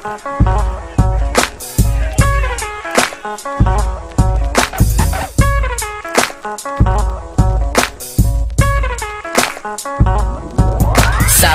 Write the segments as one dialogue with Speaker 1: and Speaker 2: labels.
Speaker 1: Sa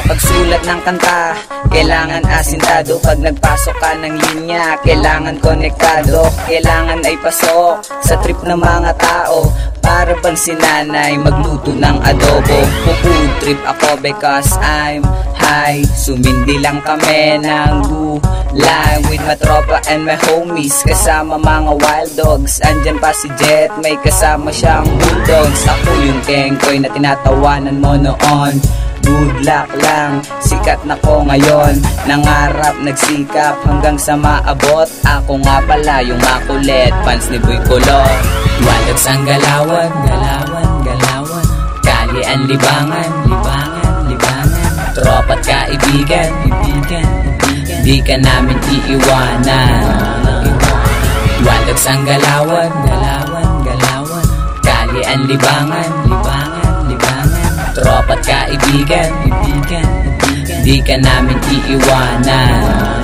Speaker 1: pagsulat ng kanta, kailangan asintado. Pag nagpasok ka ng linya, kailangan konektado. Kailangan ay pasok sa trip ng mga tao. Para bang si nanay magluto ng adobo. Food trip ako because I'm high. Sumindi lang kami ng gulay with my tropa and my homies. Kasama mga wild dogs. Andyan pa si Jet, may kasama siyang bulldogs. Ako yung kengkoy na tinatawanan mo noon. Good luck lang, sikat na ko ngayon. Nangarap, nagsikap hanggang sa maabot. Ako nga pala yung makulit, fans ni Boy Color. Walags ang galawan, galawan, galawan. Kalian, libangan, libangan, libangan. Tropa't kaibigan, ibigan, ibigan. Di ka namin iiwanan. Walags ang galawan, galawan, galawan. Kalian, libangan, libangan, libangan. Tropa't kaibigan, ibigan, ibigan. Di ka namin iiwanan.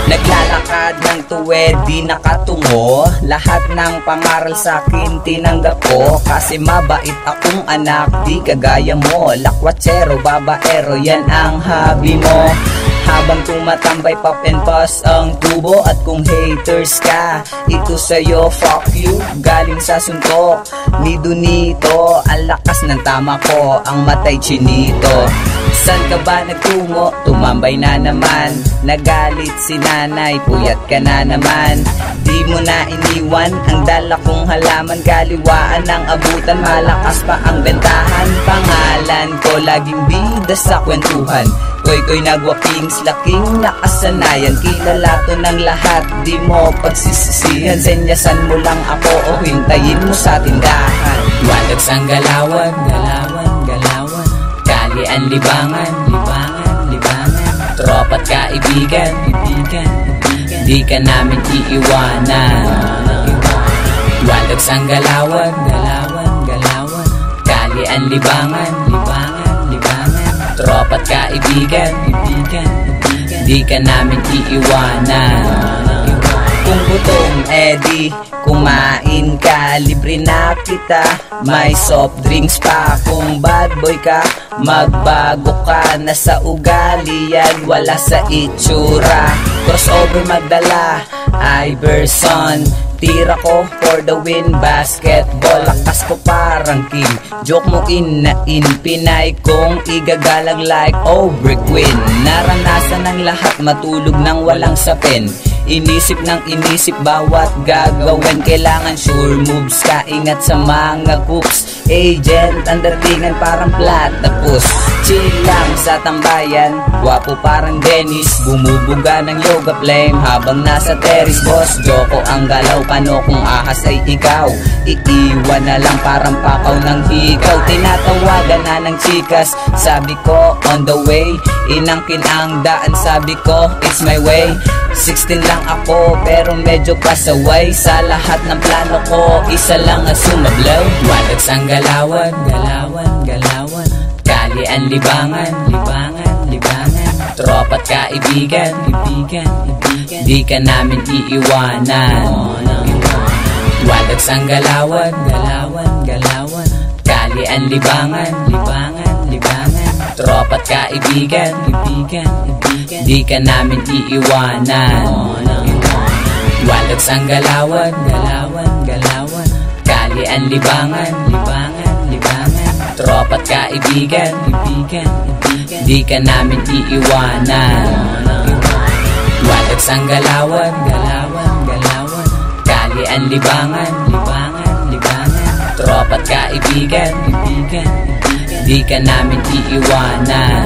Speaker 1: Naglalakad ng tuwid, di nakatungo. Lahat ng pangaral sa'kin tinanggap ko. Kasi mabait akong anak, di kagaya mo. Lakwatsero, babaero, yan ang hobby mo. Habang tumatambay pop and pass ang tubo. At kung haters ka, ito sa'yo, fuck you. Galing sa suntok ni Donito. Ang lakas ng tama ko, ang matay chinito. San ka ba nagtungo? Tumambay na naman. Nagalit si nanay, puyat ka na naman. Di mo na iniwan ang dala kong halaman. Kaliwaan ang abutan, malakas pa ang bentahan. Pangalan ko laging bida sa kwentuhan. Koy nagwapings, laking nakasanayan. Kilala to ng lahat, di mo pagsisisihan. Senyasan mo lang ako o hintayin mo sa tindahan. Walags ang galawan, galawan, galawan. Kalian, libangan, libangan, libangan. Tropa't kaibigan, ibigan, ibigan. Di ka namin iiwanan. Walags ang galawan, galawan, galawan. Kalian, libangan, libangan, libangan. Tropa't kaibigan, ibigan, ibigan. Di ka namin iiwanan. Kung gutom, edi kumain ka. Libre na kita, may soft drinks pa. Kung bad boy ka, magbago ka na sa ugali yan, wala sa itsura. Crossover magdala, Iverson. Tira ko for the win, basketball. Lakas ko parang king, joke mo in na in. Pinay kong igagalang like Aubrey Quinn. Naranasan ng lahat, matulog nang walang sapin. Inisip ng inisip bawat gagawin. Kailangan sure moves, kaingat sa mga cooks. Agent, undertingan parang platypus. Chill lang sa tambayan, gwapo parang Dennis. Bumubuga ng yoga flame habang nasa terrace. Boss, Joko ang galaw, paano kung ahas ay ikaw? Iiwan na lang parang pakaw ng hikaw. Tinatawagan na ng chikas, sabi ko on the way. Inangkin ang daan, sabi ko it's my way. 16 lang ako pero medyo pasaway. Sa lahat ng plano ko, isa lang ang sumablaw. Walags ang galawan, galawan, galawan. Kalian, libangan, libangan, libangan. Tropa't kaibigan, ibigan, ibigan. Di ka namin iiwanan. Walags ang galawan, galawan, galawan. Kalian, libangan, libangan, libangan. Tropa't kaibigan, ibigan, ibigan. Di ka namin iiwanan. Walags ang galawan, galawan, galawan. Kalian, libangan, libangan, libangan. Tropa't kaibigan, ibigan, ibigan. Di ka namin iiwanan. Walags ang galawan, galawan, galawan. Kalian, libangan, libangan, libangan. Tropa't kaibigan, ibigan, ibigan. Di ka namin iiwanan.